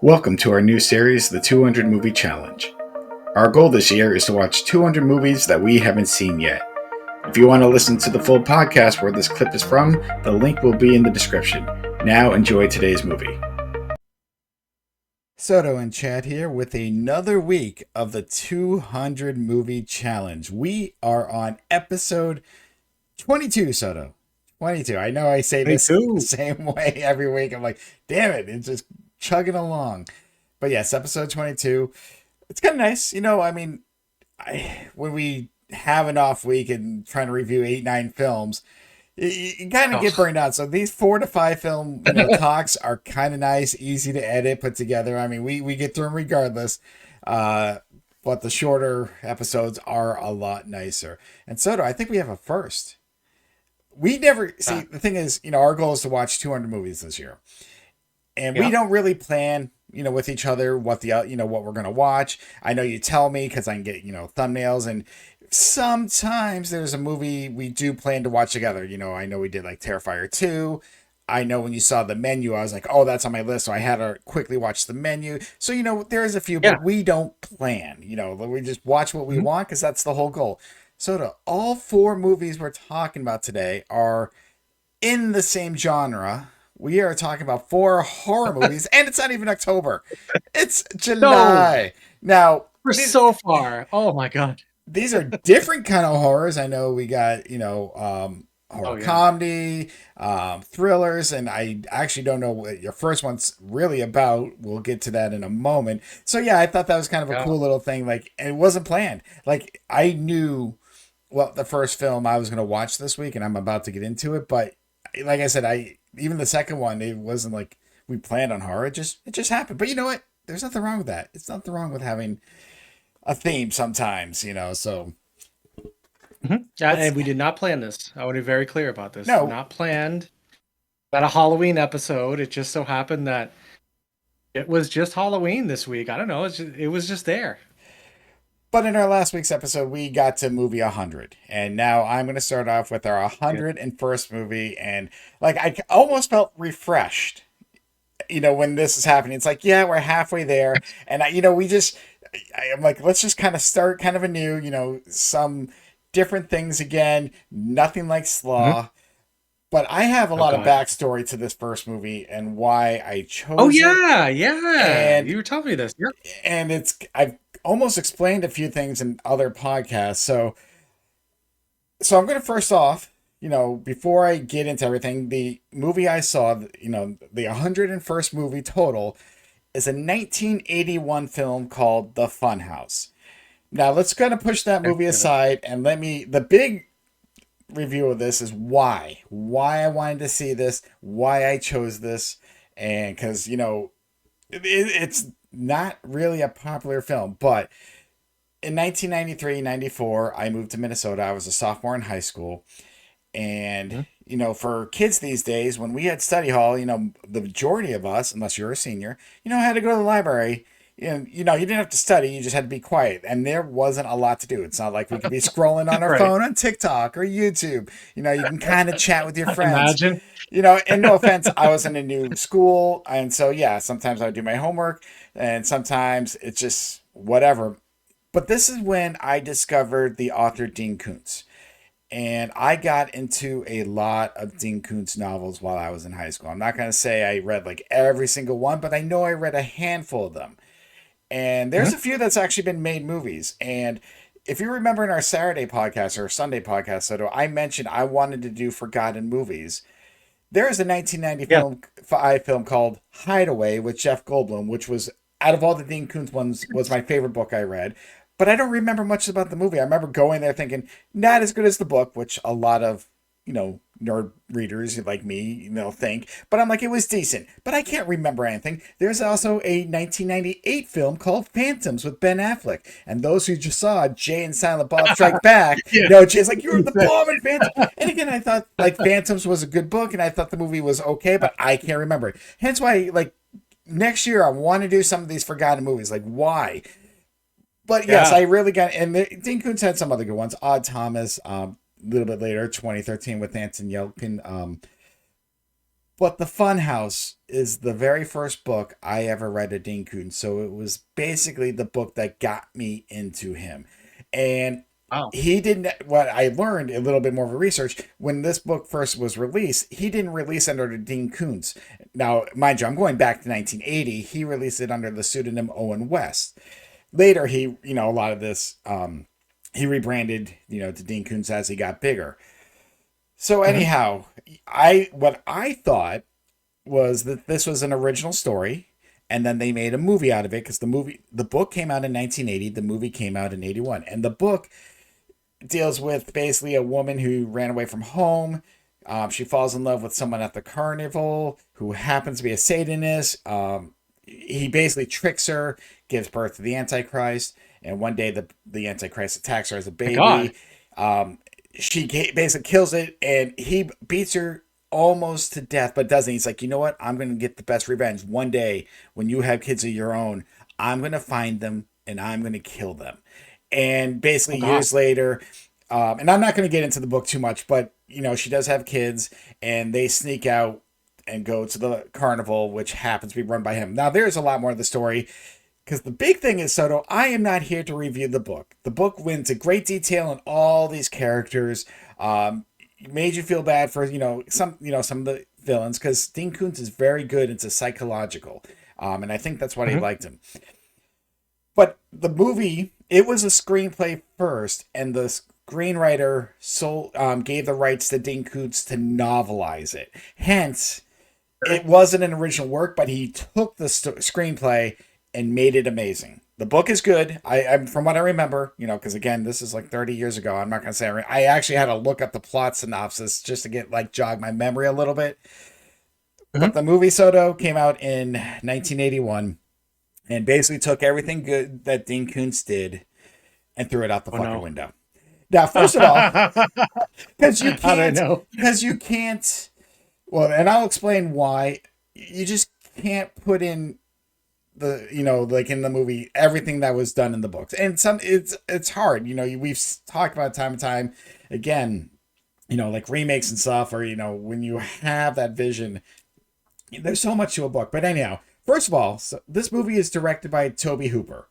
Welcome to our new series, the 200 Movie Challenge. Our goal this year is to watch 200 movies that we haven't seen yet. If you want to listen to the full podcast where this clip is from, the link will be in the description. Now enjoy today's movie. Soto and Chad here with another week of the 200 Movie Challenge. We are on episode 22, Soto. 22. I know I say this the same way every week. I'm like, damn it, it's just chugging along. But yes, episode 22. It's kind of nice. When we have an off week and trying to review 8-9 films, you kind of get burned out. So these 4 to 5 film talks are kind of nice, easy to edit, put together. I mean, we get through them regardless. But the shorter episodes are a lot nicer. And Soto, I think we have a first. We never see, the thing is, our goal is to watch 200 movies this year. And we don't really plan, with each other what what we're going to watch. I know you tell me because I can get, thumbnails, and sometimes there's a movie we do plan to watch together. I know we did like Terrifier 2. I know when you saw the menu, I was like, oh, that's on my list. So I had to quickly watch the menu. So, there is a few, but we don't plan, we just watch what we want because that's the whole goal. So all 4 movies we're talking about today are in the same genre. We are talking about 4 horror movies, and it's not even October. It's July. Now, we're so far. Oh my God. These are different kind of horrors. I know we got, horror comedy, thrillers, and I actually don't know what your first one's really about. We'll get to that in a moment. So yeah, I thought that was kind of a cool little thing. Like, it wasn't planned. Like, I knew the first film I was going to watch this week, and I'm about to get into it. But like I said, even the second one, it wasn't like we planned on horror. It just happened. But you know what? There's nothing wrong with that. It's nothing wrong with having a theme sometimes, so. And we did not plan this. I want to be very clear about this. No. Not planned. Not a Halloween episode. It just so happened that it was just Halloween this week. I don't know. It was just there. But in our last week's episode, we got to movie 100. And now I'm going to start off with our 101st movie. And I almost felt refreshed, when this is happening. It's like, yeah, we're halfway there. And, I'm like, let's just kind of start kind of anew, some different things again. Nothing like Slaw. But I have a lot of backstory to this first movie and why I chose it. And you were telling me this. Yep. And I've almost explained a few things in other podcasts. So I'm going to first off, before I get into everything, the movie I saw, the 101st movie total is a 1981 film called The Funhouse. Now let's kind of push that movie aside and the big review of this is why I wanted to see this, why I chose this, and because it's not really a popular film. But in 1993-94, I moved to Minnesota. I was a sophomore in high school, and for kids these days, when we had study hall, the majority of us, unless you're a senior, had to go to the library. And you didn't have to study, you just had to be quiet, and there wasn't a lot to do. It's not like we could be scrolling on our phone on TikTok or YouTube. You can kind of chat with your friends. Imagine. And no offense, I was in a new school, and so yeah, sometimes I would do my homework, and sometimes it's just whatever. But this is when I discovered the author Dean Koontz. And I got into a lot of Dean Koontz novels while I was in high school. I'm not going to say I read like every single one, but I know I read a handful of them. And there's a few that's actually been made movies. And if you remember in our Saturday podcast or Sunday podcast, Soto, I mentioned I wanted to do forgotten movies. There is a 1995 film called Hideaway with Jeff Goldblum, which was, out of all the Dean Koontz ones, was my favorite book I read. But I don't remember much about the movie. I remember going there thinking, not as good as the book, which a lot of, nerd readers like me, think. But I'm like, it was decent. But I can't remember anything. There's also a 1998 film called Phantoms with Ben Affleck. And those who just saw Jay and Silent Bob Strike Back, Jay's like, you're the bomb in Phantoms. And again, I thought, Phantoms was a good book, and I thought the movie was okay, but I can't remember it. Hence why, next year I want to do some of these forgotten movies. Why? But yes, I really got, and Dean Koontz had some other good ones. Odd Thomas, a little bit later, 2013 with Anton Yelkin. But the Funhouse is the very first book I ever read of Dean Koontz. So it was basically the book that got me into him. And Wow. he didn't, what I learned a little bit more of a research, when this book first was released, he didn't release under the Dean Koontz. Now, mind you, I'm going back to 1980. He released it under the pseudonym Owen West. Later, a lot of this, he rebranded, to Dean Koontz as he got bigger. So Mhm. anyhow, what I thought was that this was an original story, and then they made a movie out of it because the book came out in 1980, the movie came out in 81, and the book deals with basically a woman who ran away from home. She falls in love with someone at the carnival who happens to be a Satanist. He basically tricks her, gives birth to the Antichrist, and one day the Antichrist attacks her as a My God. baby. Um, she basically kills it, and he beats her almost to death, but doesn't. He's like, you know what? I'm going to get the best revenge. One day, when you have kids of your own, I'm going to find them and I'm going to kill them. And Oh basically, God. years later, and I'm not going to get into the book too much, but she does have kids, and they sneak out and go to the carnival, which happens to be run by him. Now, there's a lot more of the story because the big thing is, Soto, I am not here to review the book. The book went into great detail on all these characters. Made you feel bad for some of the villains because Dean Koontz is very good into psychological, and I think that's why I Mhm. liked him. But the movie, it was a screenplay first, and the screenwriter gave the rights to Dean Koontz to novelize it. Hence, Sure. it wasn't an original work, but he took the screenplay and made it amazing. The book is good. I from what I remember, because again, this is like 30 years ago. I'm not gonna say I actually had to look up the plot synopsis just to get jog my memory a little bit. But Mhm. the movie Soto came out in 1981 and basically took everything good that Dean Koontz did and threw it out the Oh fucking no. window. Now, first of all, because you How do I can't, know? because you can't. Well, and I'll explain why. You just can't put in like in the movie everything that was done in the books, and it's hard. We've talked about it time and time again. Like remakes and stuff, or when you have that vision, there's so much to a book. But anyhow, first of all, so this movie is directed by Toby Hooper.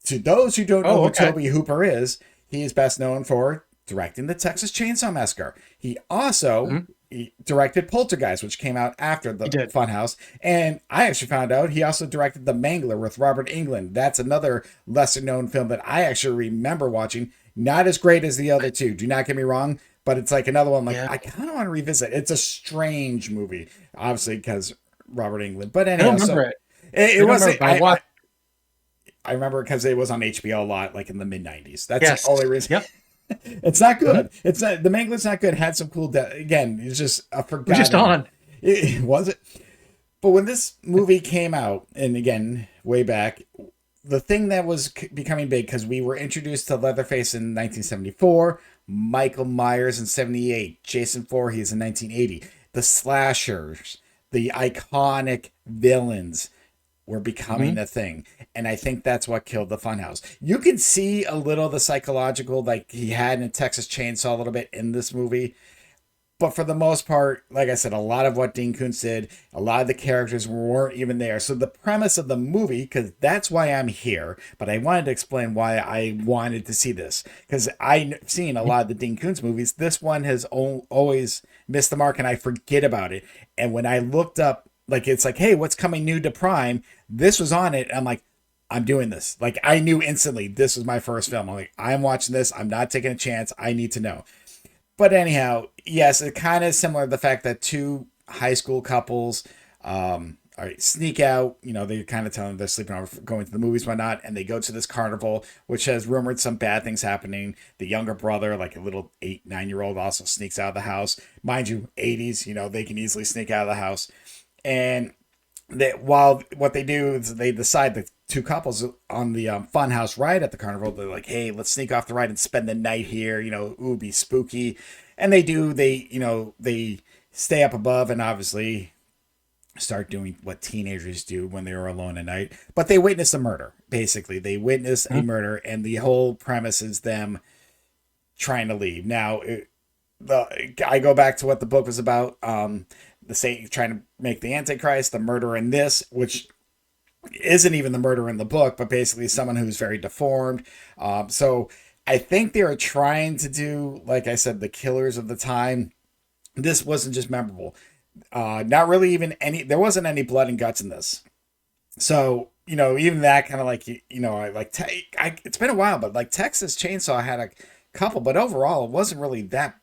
To those who don't know Oh, who okay. Toby Hooper is, he is best known for directing the Texas Chainsaw Massacre. He also Mhm. directed Poltergeist, which came out after He the did. Funhouse. And I actually found out he also directed The Mangler with Robert Englund. That's another lesser known film that I actually remember watching. Not as great as the other two. Do not get me wrong, but it's like another one. Like Yeah. I kind of want to revisit. It's a strange movie, obviously because Robert Englund. But I don't anyhow, remember so it. it I don't remember, wasn't. but I watched. I remember because it was on HBO a lot, like in the mid '90s. That's the Yes. only reason. Yep. It's not Mhm. good. It's not the Mangler's not good. Had some cool. Again, it's just a It was just forgotten. on. Was it? But when this movie came out, and again, way back, the thing that was becoming big because we were introduced to Leatherface in 1974, Michael Myers in 78, Jason Voorhees in 1980, the slashers, the iconic villains were becoming Mhm. a thing. And I think that's what killed the Funhouse. You can see a little of the psychological, like he had in Texas Chainsaw, a little bit in this movie. But for the most part, like I said, a lot of what Dean Koontz did, a lot of the characters weren't even there. So the premise of the movie, because that's why I'm here, but I wanted to explain why I wanted to see this. Because I've seen a Mhm. lot of the Dean Koontz movies. This one has always missed the mark and I forget about it. And when I looked up, like, it's like, hey, what's coming new to Prime? This was on it. I'm like, I'm doing this. Like, I knew instantly this was my first film. I'm like, I'm watching this. I'm not taking a chance. I need to know. But anyhow, yes, it kind of similar to the fact that two high school couples sneak out. They kind of tell them they're sleeping over, going to the movies, whatnot, and they go to this carnival, which has rumored some bad things happening. The younger brother, like a little 8, 9 year old, also sneaks out of the house. Mind you, 80s, they can easily sneak out of the house. And while what they do is they decide the two couples on the Funhouse ride at the carnival, they're like, hey, let's sneak off the ride and spend the night here. Ooh, be spooky. And they do. They stay up above and obviously start doing what teenagers do when they were alone at night. But they witness a murder. Basically, they witness a Mhm. murder, and the whole premise is them trying to leave. Now, I go back to what the book was about. the say trying to make the Antichrist, the murderer in this, which isn't even the murderer in the book, but basically someone who's very deformed. So I think they were trying to do, like I said, the killers of the time. This wasn't just memorable. Not really even any. There wasn't any blood and guts in this. So even that kind of like I like it's been a while, but like Texas Chainsaw had a couple, but overall it wasn't really that.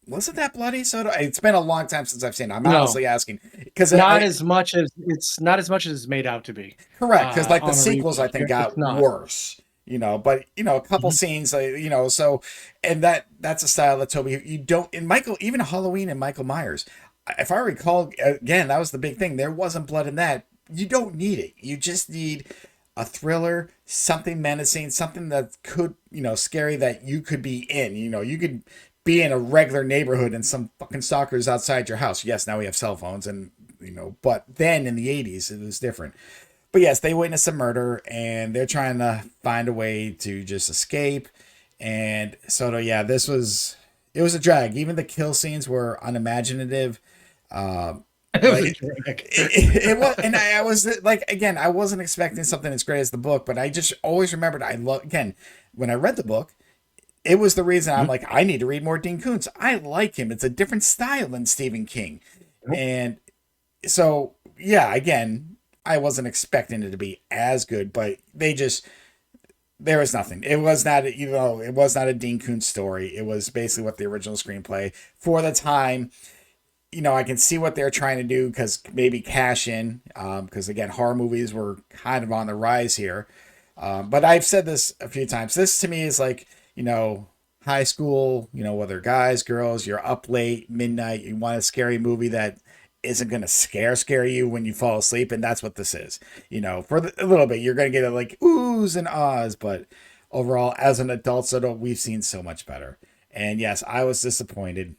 Was it that bloody? So it's been a long time since I've seen it. I'm honestly asking because not as much as it's made out to be. Correct, because like the sequels I think got not worse. But a couple scenes, so, and that's a style that Toby you don't in Michael, even Halloween and Michael Myers. If I recall, again, that was the big thing. There wasn't blood in that. You don't need it. You just need a thriller, something menacing, something that could, scary that you could be in. You could be in a regular neighborhood and some fucking stalkers outside your house. Yes, now we have cell phones and, but then in the 80s, it was different. But yes, they witness a murder and they're trying to find a way to just escape. And so, yeah, it was a drag. Even the kill scenes were unimaginative. It was, and I was like, again, I wasn't expecting something as great as the book, but I just always remembered. Again, when I read the book, it was the reason I'm like, I need to read more Dean Koontz. I like him. It's a different style than Stephen King. And so, yeah, again, I wasn't expecting it to be as good, but there was nothing. It was not, it was not a Dean Koontz story. It was basically what the original screenplay for the time. I can see what they're trying to do because maybe cash in, because again, horror movies were kind of on the rise here. But I've said this a few times. This to me is like, high school, whether guys, girls, you're up late, midnight, you want a scary movie that isn't going to scare you when you fall asleep. And that's what this is, for a little bit, you're going to get like oohs and ahs, but overall as an adult, we've seen so much better. And yes, I was disappointed.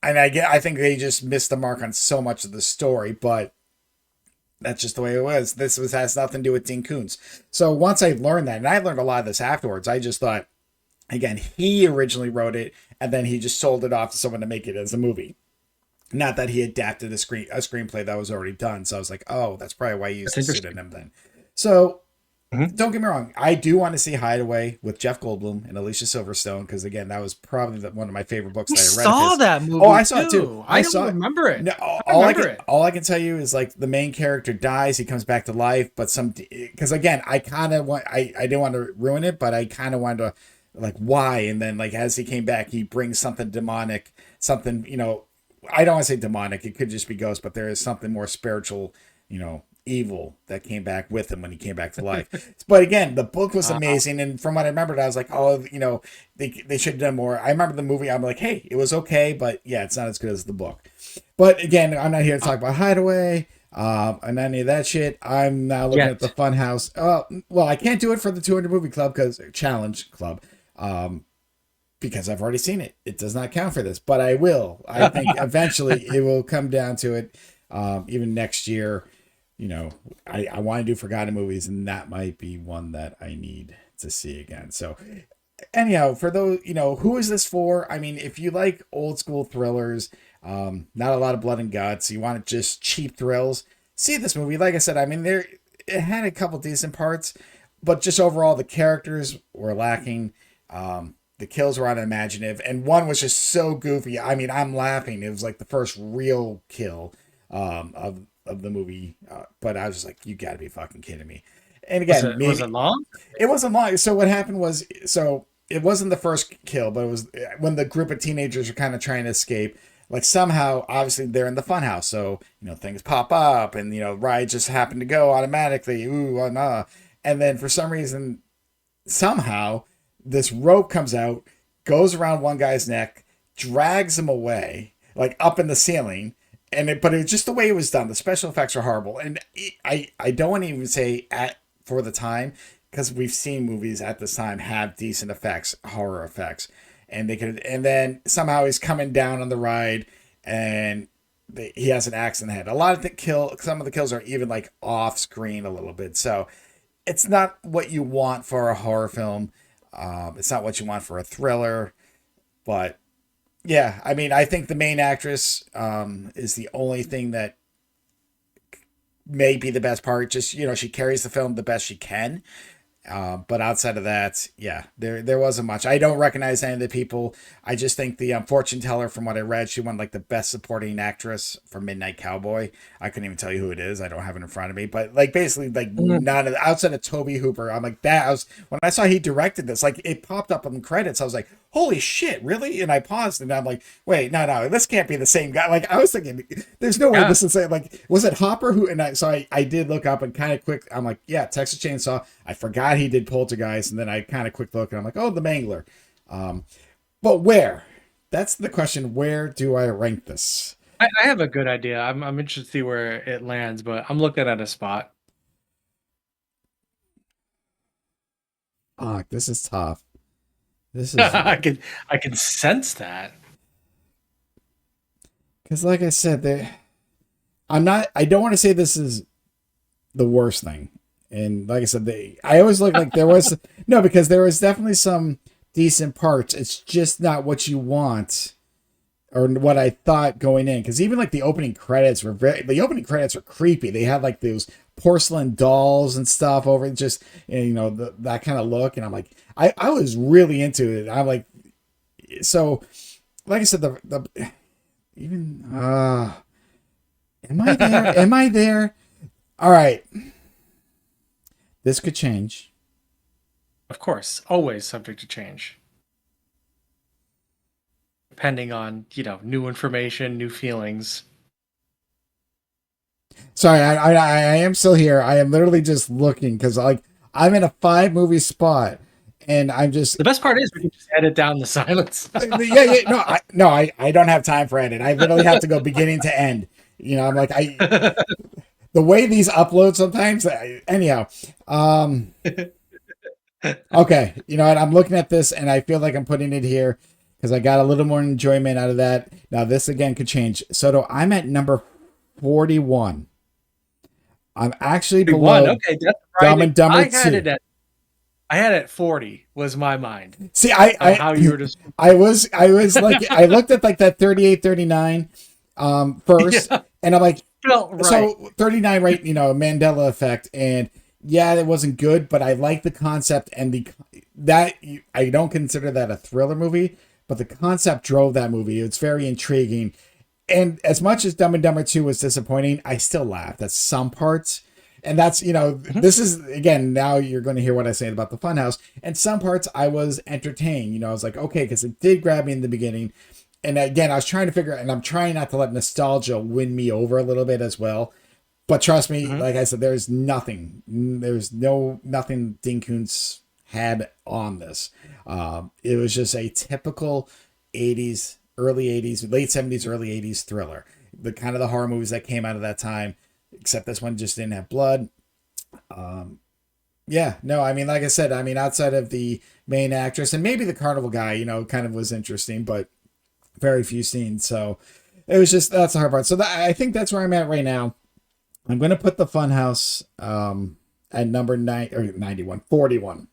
And I think they just missed the mark on so much of the story, but that's just the way it was. Has nothing to do with Dean Koontz. So once I learned that, and I learned a lot of this afterwards, I just thought, again, he originally wrote it, and then he just sold it off to someone to make it as a movie. Not that he adapted a screenplay that was already done. So I was like, oh, that's probably why he used to sit in him then. So don't get me wrong. I do want to see Hideaway with Jeff Goldblum and Alicia Silverstone because, again, that was probably one of my favorite books that I read. Saw that movie? Oh, I saw it too. I don't remember it. No, all I can tell you is like the main character dies, he comes back to life, but because again, I kind of want I didn't want to ruin it, but I kind of wanted to like why, and then like as he came back, he brings something demonic, something I don't want to say demonic. It could just be ghost, but there is something more spiritual, evil that came back with him when he came back to life. But again, the book was amazing, and from what I remembered, I was like, oh, they should have done more. I remember the movie. I'm like, hey, it was okay, but yeah, it's not as good as the book. But again, I'm not here to talk about Hideaway and any of that shit. I'm now looking at the Funhouse. Well, I can't do it for the 200 movie club challenge club. Because I've already seen it. It does not count for this, but I will. I think eventually it will come down to it. Even next year, I want to do forgotten movies, and that might be one that I need to see again. So anyhow, for those, who is this for? I mean, if you like old school thrillers, not a lot of blood and guts, you want just cheap thrills, see this movie. Like I said, I mean, it had a couple decent parts, but just overall the characters were lacking. The kills were unimaginative, and one was just so goofy. I mean, I'm laughing. It was like the first real kill of the movie, but I was just like, you got to be fucking kidding me. And again, was it long? It wasn't long. So what happened was, it wasn't the first kill, but it was when the group of teenagers were kind of trying to escape. Like somehow, obviously, they're in the funhouse, so things pop up, and rides just happen to go automatically. Ooh, nah. And then for some reason, somehow, this rope comes out, goes around one guy's neck, drags him away, like up in the ceiling. But it's just the way it was done. The special effects are horrible. And I don't want to even say for the time, because we've seen movies at this time have decent effects, horror effects. And then somehow he's coming down on the ride and he has an axe in the head. Some of the kills are even like off screen a little bit. So it's not what you want for a horror film. It's not what you want for a thriller, but Yeah, I mean, I think the main actress is the only thing that may be the best part. Just, she carries the film the best she can. But outside of that, yeah, there wasn't much. I don't recognize any of the people. I just think the fortune teller, from what I read, she won like the best supporting actress for Midnight Cowboy. I couldn't even tell you who it is. I don't have it in front of me. But like basically, like none of outside of Toby Hooper, I'm like that. I was when I saw he directed this, like it popped up on the credits. I was like, holy shit, really? And I paused and I'm like, wait, no, this can't be the same guy. Like I was thinking, there's no way Yeah. this is like, was it Hopper who? And I did look up and kind of quick. I'm like, yeah, Texas Chainsaw. I forgot he did Poltergeist, and then I kind of quick look and I'm like, oh, the Mangler. But where? That's the question. Where do I rank this? I have a good idea. I'm interested to see where it lands, but I'm looking at a spot. Fuck, this is tough. This is I can sense that. because, like I said, I'm not. I don't want to say this is the worst thing. And like I said, I always look like there was no, because there was definitely some decent parts. It's just not what you want or what I thought going in. Because even like the opening credits were creepy. They had like those porcelain dolls and stuff over it, just that kind of look. And I'm like, I was really into it. I'm like, so like I said, the even am I there? Am I there? All right. This could change. Of course, always subject to change. Depending on, new information, new feelings. Sorry, I am still here. I am literally just looking because like I'm in a 5-movie spot, and I'm just The best part is we can just edit down the silence. yeah. No, I don't have time for edit. I literally have to go beginning to end. I'm like the way these upload sometimes. Anyhow, okay. You know what? I'm looking at this and I feel like I'm putting it here because I got a little more enjoyment out of that. Now this again could change. So I'm at number 41. I'm actually below okay, that's Dumb right. and Dumber 2. I had it at 40 was my mind. See, how you were just I was like I looked at like that 38, 39 first, yeah, and I'm like, felt right. so 39, right? Mandela effect, and yeah, it wasn't good, but I like the concept and I don't consider that a thriller movie, but the concept drove that movie. It's very intriguing. And as much as Dumb and Dumber 2 was disappointing, I still laughed at some parts. And that's, this is, again, now you're going to hear what I say about the Funhouse. And some parts I was entertained. I was like, okay, because it did grab me in the beginning. And again, I was trying to figure out, and I'm trying not to let nostalgia win me over a little bit as well. But trust me, like I said, there's nothing Dean Koontz had on this. It was just a typical 80s, early 80s, late 70s, early 80s thriller. The kind of the horror movies that came out of that time, except this one just didn't have blood. Yeah, no, I mean, like I said, outside of the main actress and maybe the carnival guy, kind of was interesting, but very few scenes. So it was just, that's the hard part. So I think that's where I'm at right now. I'm going to put the Funhouse at number 41.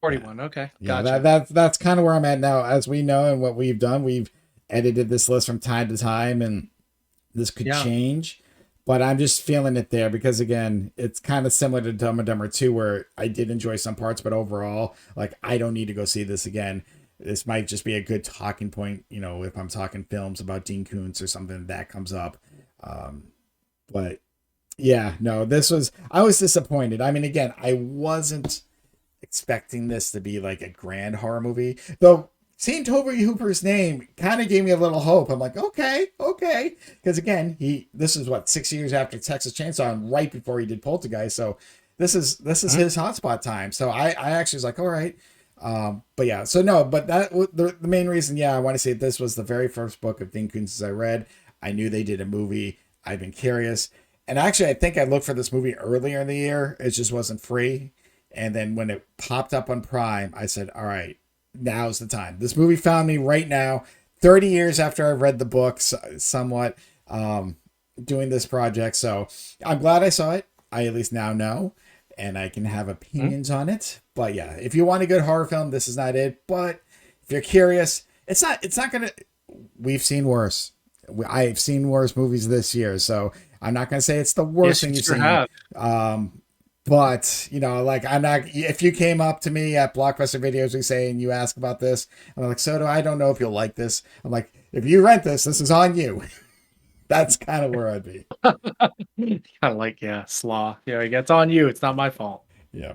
41. Okay, gotcha. Yeah, that's kind of where I'm at now. As we know, and what we've done, we've edited this list from time to time, and this could change. But I'm just feeling it there because, again, it's kind of similar to Dumb and Dumber 2, where I did enjoy some parts, but overall, like, I don't need to go see this again. This might just be a good talking point, if I'm talking films about Dean Koontz or something that comes up. But yeah, no, I was disappointed. I mean, again, I wasn't expecting this to be like a grand horror movie, though. Seeing Toby Hooper's name kind of gave me a little hope. I'm like, okay, because again, this is what 6 years after Texas Chainsaw and right before he did Poltergeist, so this is his hotspot time. So I actually was like, all right, but yeah, so no, but that the main reason, I want to say this was the very first book of Dean Koontz's I read. I knew they did a movie. I've been curious, and actually, I think I looked for this movie earlier in the year. It just wasn't free, and then when it popped up on Prime, I said, all right. Now's the time. This movie found me right now, 30 years after I read the books, somewhat doing this project. So I'm glad I saw it. I at least now know, and I can have opinions on it. But yeah, if you want a good horror film, this is not it. But if you're curious, It's not gonna. We've seen worse. I've seen worse movies this year, so I'm not gonna say it's the worst thing you've sure seen. have. But you know, like I'm not. If you came up to me at Blockbuster Videos, we say, and you ask about this, I'm like, Soto, I don't know if you'll like this. I'm like, if you rent this is on you. That's kind of where I'd be. Kind of like, yeah, slaw. Yeah, it's on you. It's not my fault. Yeah.